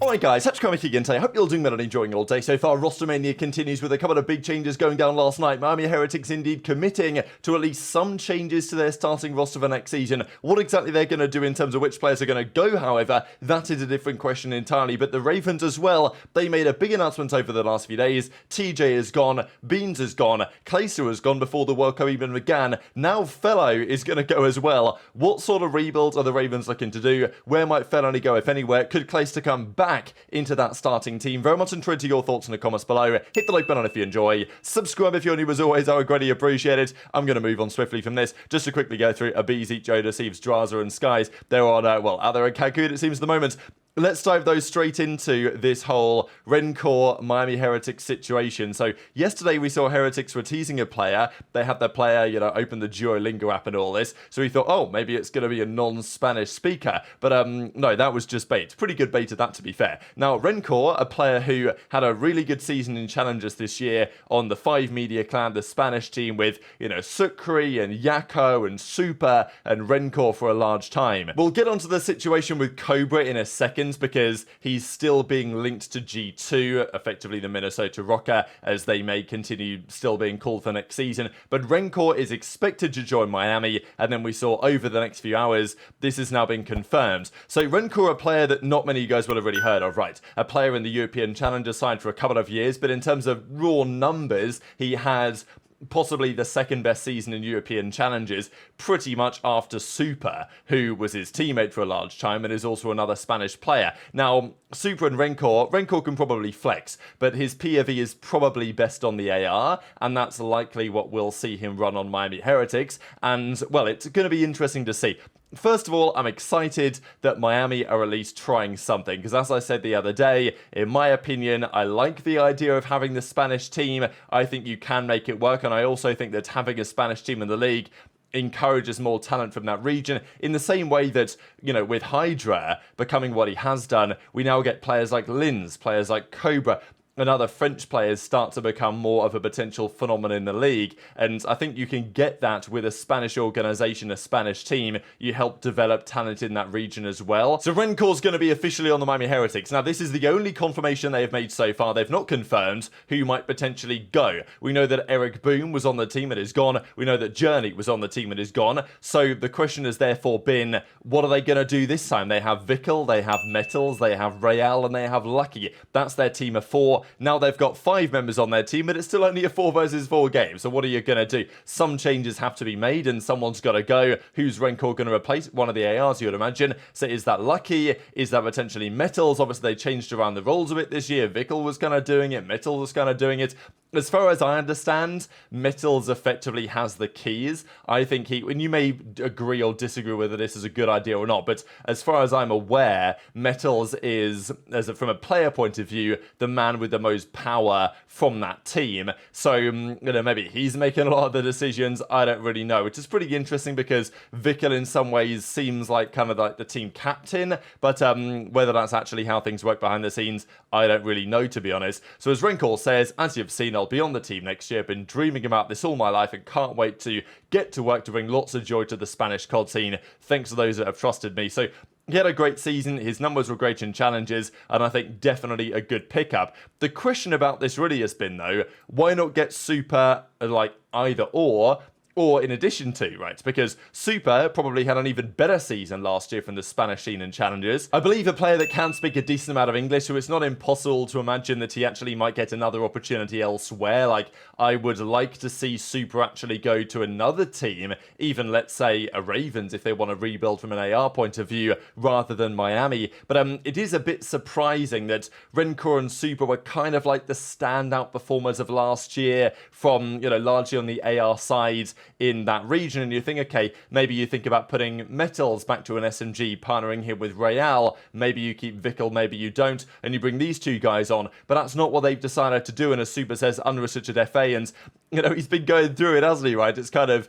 Alright guys, HyDra again today. I hope you're all doing well and enjoying all day so far. Rostermania continues with a couple of big changes going down last night. Miami Heretics indeed committing to at least some changes to their starting roster for next season. What exactly they're going to do in terms of which players are going to go, however, that is a different question entirely. But the Ravens as well, they made a big announcement over the last few days. TJ is gone, Beans is gone, Clayster has gone before the World Cup even began. Now FeLo is going to go as well. What sort of rebuild are the Ravens looking to do? Where might FeLo go, if anywhere? Could Clayster come back into that starting team? Very much intrigued to your thoughts in the comments below. Hit the like button if you enjoy. Subscribe if you're new as always. I would greatly appreciate it. I'm going to move on swiftly from this just to quickly go through aBeZy, JoeDeceives, Drazah and Skyz. They're on, well, out there at Cancun it seems at the moment. Let's dive those straight into this whole Rencore Miami Heretics situation. So yesterday we saw Heretics were teasing a player. They had their player, open the Duolingo app and all this. So we thought, oh, maybe it's going to be a non-Spanish speaker. But no, that was just bait. Pretty good bait at that, to be fair. Now, Rencore, a player who had a really good season in challenges this year on the 5 Media clan, the Spanish team with, Sucre and Yako and Super and Rencore for a large time. We'll get onto the situation with Cobra in a second, because he's still being linked to G2, effectively the Minnesota Rocker, as they may continue still being called for next season. But Rencore is expected to join Miami, and then we saw over the next few hours, this has now been confirmed. So Rencore, a player that not many of you guys will have already heard of, right? A player in the European Challenger side for a couple of years, but in terms of raw numbers, he had possibly the second best season in European challenges, pretty much after Super, who was his teammate for a large time and is also another Spanish player. Now, Super and Rencore can probably flex, but his POV is probably best on the AR, and that's likely what we'll see him run on Miami Heretics, and, well, it's going to be interesting to see. First of all, I'm excited that Miami are at least trying something, because as I said the other day, in my opinion, I like the idea of having the Spanish team. I think you can make it work, and I also think that having a Spanish team in the league encourages more talent from that region, in the same way that, with HyDra becoming what he has done, we now get players like Linz, players like Cobra, and other French players start to become more of a potential phenomenon in the league. And I think you can get that with a Spanish organization, a Spanish team. You help develop talent in that region as well. So Rencore's going to be officially on the Miami Heretics. Now, this is the only confirmation they have made so far. They've not confirmed who might potentially go. We know that ErikBooM was on the team and is gone. We know that Journey was on the team and is gone. So the question has therefore been, what are they going to do this time? They have Vikul, they have MettalZ, they have ReeaL, and they have Lucky. That's their team of 4. Now they've got 5 members on their team, but it's still only a 4 versus 4 game. So what are you going to do? Some changes have to be made, and someone's got to go. Who's Rencore going to replace? One of the ARs, you would imagine. So is that Lucky? Is that potentially MettalZ? Obviously, they changed around the roles a bit this year. Vikul was kind of doing it. MettalZ was kind of doing it. As far as I understand, MettalZ effectively has the keys. I think and you may agree or disagree whether this is a good idea or not, but as far as I'm aware, MettalZ is, from a player point of view, the man with the most power from that team. So, maybe he's making a lot of the decisions. I don't really know, which is pretty interesting because Vikul in some ways seems like kind of like the team captain, but whether that's actually how things work behind the scenes, I don't really know, to be honest. So as Rencore says, as you've seen, I'll be on the team next year. I've been dreaming about this all my life and can't wait to get to work to bring lots of joy to the Spanish COD scene. Thanks to those that have trusted me. So he had a great season, his numbers were great in challenges, and I think definitely a good pickup. The question about this really has been, though, why not get Super, like, either or in addition to, right? Because Super probably had an even better season last year from the Spanish scene and challenges. I believe a player that can speak a decent amount of English, so it's not impossible to imagine that he actually might get another opportunity elsewhere. Like, I would like to see Super actually go to another team, even let's say a Ravens, if they want to rebuild from an AR point of view, rather than Miami. But it is a bit surprising that Rencore and Super were kind of like the standout performers of last year from, largely on the AR side in that region, and you think, okay, maybe you think about putting MettalZ back to an SMG, partnering him with ReeaL, maybe you keep Vikul, maybe you don't, and you bring these 2 guys on, but that's not what they've decided to do, and as Super says, unrestricted FA, and, he's been going through it, hasn't he, right? It's kind of,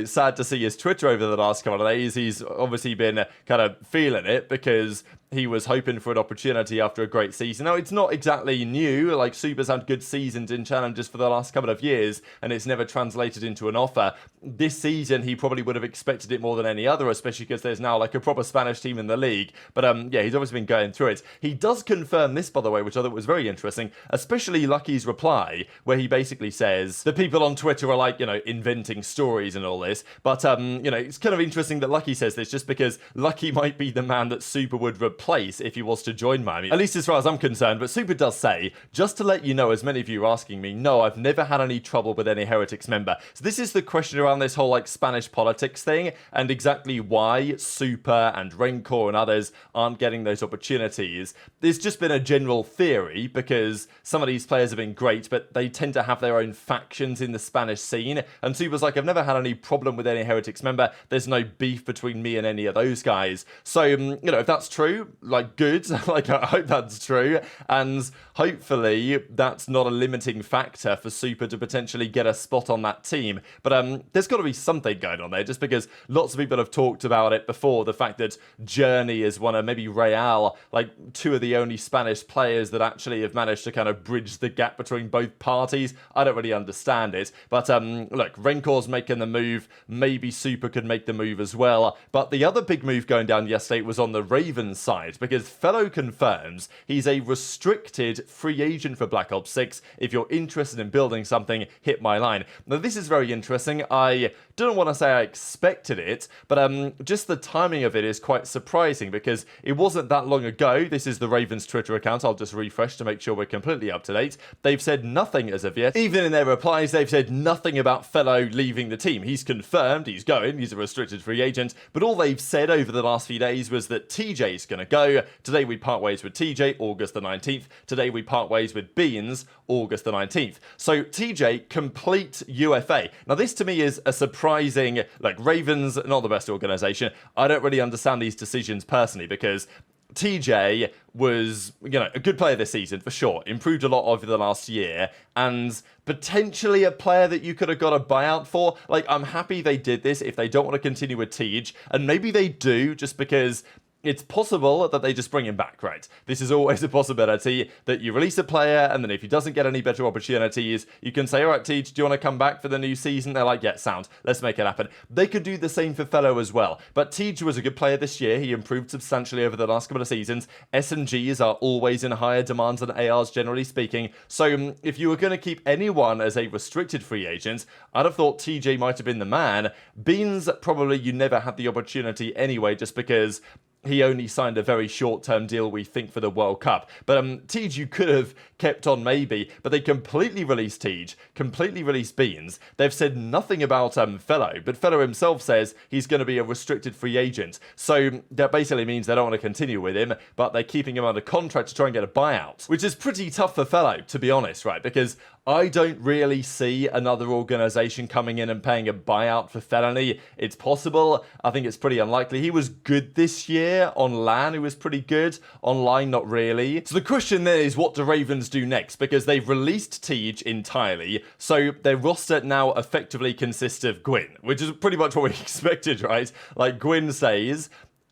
sad to see his Twitter over the last couple of days. He's obviously been kind of feeling it, because he was hoping for an opportunity after a great season. Now, it's not exactly new, like Super's had good seasons in challenges for the last couple of years, and it's never translated into an offer. This season, he probably would have expected it more than any other, especially because there's now like a proper Spanish team in the league. But yeah, he's obviously been going through it. He does confirm this, by the way, which I thought was very interesting, especially Lucky's reply, where he basically says the people on Twitter are like, you know, inventing stories and all this. But, you know, it's kind of interesting that Lucky says this just because Lucky might be the man that Super would replace if he was to join Miami, at least as far as I'm concerned. But Super does say, just to let you know, as many of you are asking me, no, I've never had any trouble with any Heretics member. So this is the question around this whole like Spanish politics thing and exactly why Super and Rencor and others aren't getting those opportunities. There's just been a general theory because some of these players have been great, but they tend to have their own factions in the Spanish scene. And Super's like, I've never had any problem with any Heretics member. There's no beef between me and any of those guys. So, you know, if that's true, like, good. Like, I hope that's true. And hopefully that's not a limiting factor for Super to potentially get a spot on that team. But there's got to be something going on there, just because lots of people have talked about it before. The fact that Journey is one of, maybe ReeaL, like two of the only Spanish players that actually have managed to kind of bridge the gap between both parties. I don't really understand it. But look, Renkor's making the move. Maybe Super could make the move as well. But the other big move going down yesterday was on the Ravens side, because FeLo confirms he's a restricted free agent for Black Ops 6. If you're interested in building something, hit my line. Now, this is very interesting. I don't want to say I expected it, but just the timing of it is quite surprising because it wasn't that long ago. This is the Ravens Twitter account. I'll just refresh to make sure we're completely up to date. They've said nothing as of yet. Even in their replies, they've said nothing about FeLo leaving the team. He's confirmed he's going. He's a restricted free agent. But all they've said over the last few days was that TJ's going to go. Today we part ways with TJ, August the 19th. Today we part ways with Beans, August the 19th. So TJ, complete UFA. Now this to me is a surprising, like, Ravens, not the best organization. I don't really understand these decisions personally because TJ was, you know, a good player this season for sure. Improved a lot over the last year and potentially a player that you could have got a buyout for. Like, I'm happy they did this if they don't want to continue with TJ, and maybe they do just because it's possible that they just bring him back, right? This is always a possibility that you release a player and then if he doesn't get any better opportunities, you can say, all right, Tej, do you want to come back for the new season? They're like, yeah, sound. Let's make it happen. They could do the same for FeLo as well. But Tej was a good player this year. He improved substantially over the last couple of seasons. SMGs are always in higher demands than ARs, generally speaking. So if you were going to keep anyone as a restricted free agent, I'd have thought TJ might have been the man. Beans, probably you never had the opportunity anyway, just because he only signed a very short-term deal, we think, for the World Cup. But Tej you could have kept on maybe, but they completely released Tej, completely released Beans. They've said nothing about FeLo, but FeLo himself says he's going to be a restricted free agent. So that basically means they don't want to continue with him, but they're keeping him under contract to try and get a buyout, which is pretty tough for FeLo, to be honest, right? Because I don't really see another organization coming in and paying a buyout for Felony. It's possible. I think it's pretty unlikely. He was good this year. On LAN, he was pretty good. Online, not really. So the question then is, what do Ravens do next? Because they've released Tej entirely, so their roster now effectively consists of Gwyn, which is pretty much what we expected, right? Like, Gwyn says,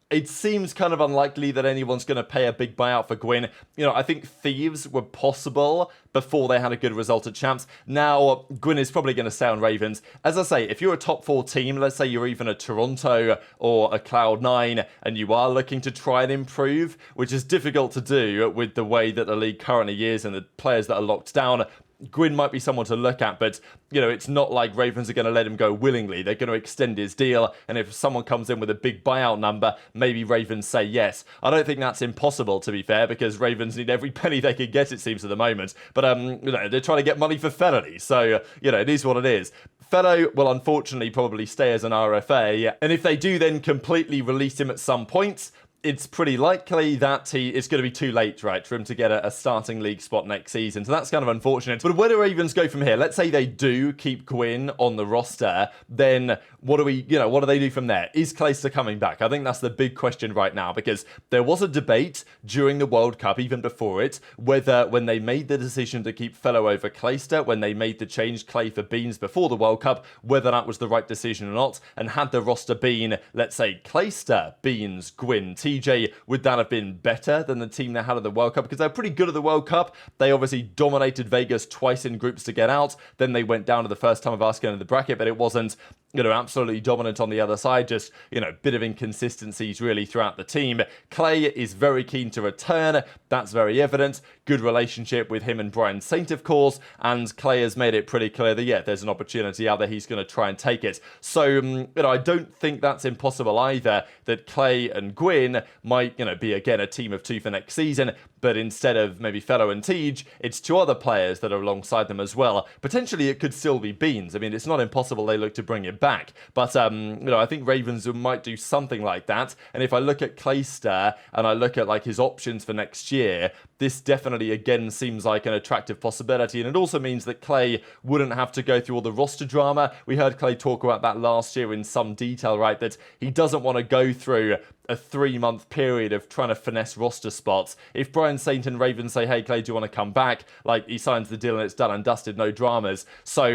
it seems kind of unlikely that anyone's going to pay a big buyout for Gwyn. You know, I think Thieves were possible before they had a good result at Champs. Now, Gwyn is probably going to stay on Ravens. As I say, if you're a top 4 team, let's say you're even a Toronto or a Cloud9, and you are looking to try and improve, which is difficult to do with the way that the league currently is and the players that are locked down, Gwyn might be someone to look at, but, you know, it's not like Ravens are going to let him go willingly. They're going to extend his deal, and if someone comes in with a big buyout number, maybe Ravens say yes. I don't think that's impossible, to be fair, because Ravens need every penny they can get, it seems, at the moment. But, you know, they're trying to get money for Felony, so, you know, it is what it is. FeLo will unfortunately probably stay as an RFA, and if they do then completely release him at some point, it's pretty likely that it's going to be too late, right, for him to get a starting league spot next season. So that's kind of unfortunate. But where do Ravens go from here? Let's say they do keep Gwyn on the roster, then what do they do from there? Is Clayster coming back? I think that's the big question right now, because there was a debate during the World Cup, even before it, whether when they made the decision to keep FeLo over Clayster, when they made the change Clay for Beans before the World Cup, whether that was the right decision or not, and had the roster been, let's say, Clayster, Beans, Gwyn, TJ, would that have been better than the team they had at the World Cup? Because they're pretty good at the World Cup. They obviously dominated Vegas twice in groups to get out. Then they went down to the first time of us going to the bracket, but it wasn't, you know, absolutely dominant on the other side. Just, you know, bit of inconsistencies really throughout the team. Clay is very keen to return. That's very evident. Good relationship with him and Brian Saint, of course. And Clay has made it pretty clear that, yeah, there's an opportunity out there. He's going to try and take it. So, you know, I don't think that's impossible either, that Clay and Gwyn might, you know, be again a team of two for next season. But instead of maybe FeLo and Tej, it's two other players that are alongside them as well. Potentially it could still be Beans. I mean, it's not impossible they look to bring it back. But, you know, I think Ravens might do something like that. And if I look at Clayster and I look at like his options for next year, this definitely again seems like an attractive possibility. And it also means that Clay wouldn't have to go through all the roster drama. We heard Clay talk about that last year in some detail, right? That he doesn't want to go through a 3-month period of trying to finesse roster spots. If Brian Saint and Ravens say, hey, Clay, do you want to come back? Like, he signs the deal and it's done and dusted, no dramas. So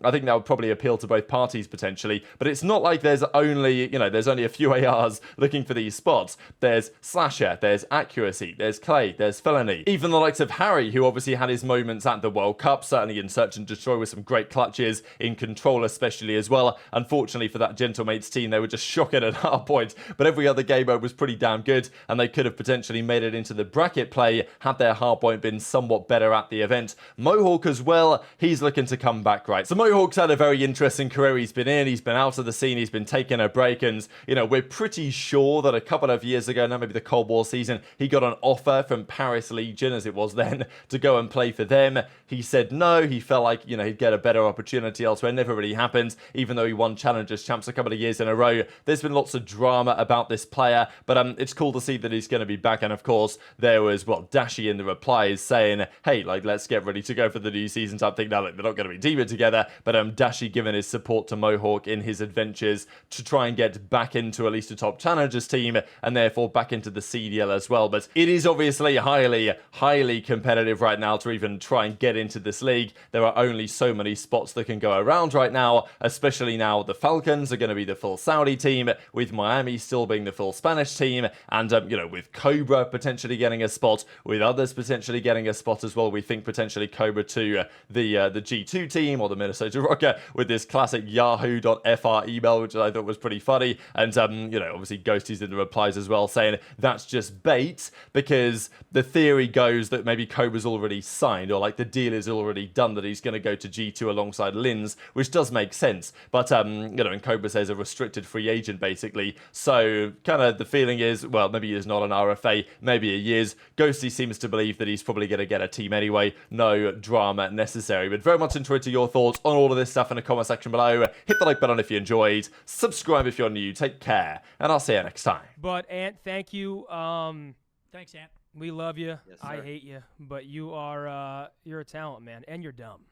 I think that would probably appeal to both parties potentially. But it's not like there's only, you know, there's only a few ARs looking for these spots. There's Slasher, there's Accuracy, there's Clay, there's Felony. Even the likes of Harry, who obviously had his moments at the World Cup, certainly in Search and Destroy with some great clutches, in Control especially as well. Unfortunately for that Gentlemates team, they were just shocking at hardpoint. But every other game mode was pretty damn good, and they could have potentially made it into the bracket play had their hardpoint been somewhat better at the event. Mohawk as well, he's looking to come back, right? So Mohawk's had a very interesting career. He's been in, he's been out of the scene, he's been taking a break, and, you know, we're pretty sure that a couple of years ago, now maybe the Cold War season, he got an offer from Paris Legion, as it was then, to go and play for them. He said no. He felt like, you know, he'd get a better opportunity elsewhere. Never really happened, even though he won Challengers Champs a couple of years in a row. There's been lots of drama about this player, but it's cool to see that he's going to be back. And of course, there was, well, Dashy in the replies saying, hey, like, let's get ready to go for the new season type thing. Now, like, they're not going to be teaming together, but Dashy giving his support to Mohawk in his adventures to try and get back into at least a top Challengers team, and therefore back into the CDL as well. But it is obviously highly competitive right now to even try and get into this league. There are only so many spots that can go around right now, especially now the Falcons are going to be the full Saudi team, with Miami still being the full Spanish team, and, you know, with Cobra potentially getting a spot, with others potentially getting a spot as well. We think potentially Cobra to the G2 team or the Minnesota Rocker with this classic yahoo.fr email, which I thought was pretty funny. And, you know, obviously Ghosty's in the replies as well saying that's just bait, because the theory goes that maybe Cobra's already signed, or like the deal is already done, that he's going to go to G2 alongside Lins, which does make sense. But, you know, and Cobra says a restricted free agent basically. So kind of the feeling is, well, maybe he's not an RFA, maybe he is. Ghosty seems to believe that he's probably going to get a team anyway. No drama necessary. But very much interested to your thoughts on all of this stuff in the comment section below. Hit the like button if you enjoyed. Subscribe if you're new. Take care. And I'll see you next time. But, Ant, thank you. Thanks, Ant. We love you. Yes, I sir. hate you. But you are, you're a talent, man. And you're dumb.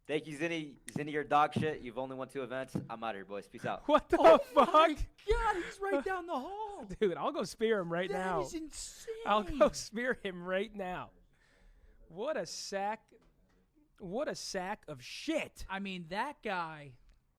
Thank you, Zinni. Zinni, you're dog shit. You've only won 2 events. I'm out of here, boys. Peace out. What the Oh fuck? my God, he's right down the hall. Dude, I'll go spear him right now. That is insane. I'll go spear him right now. What a sack. What a sack of shit. I mean, that guy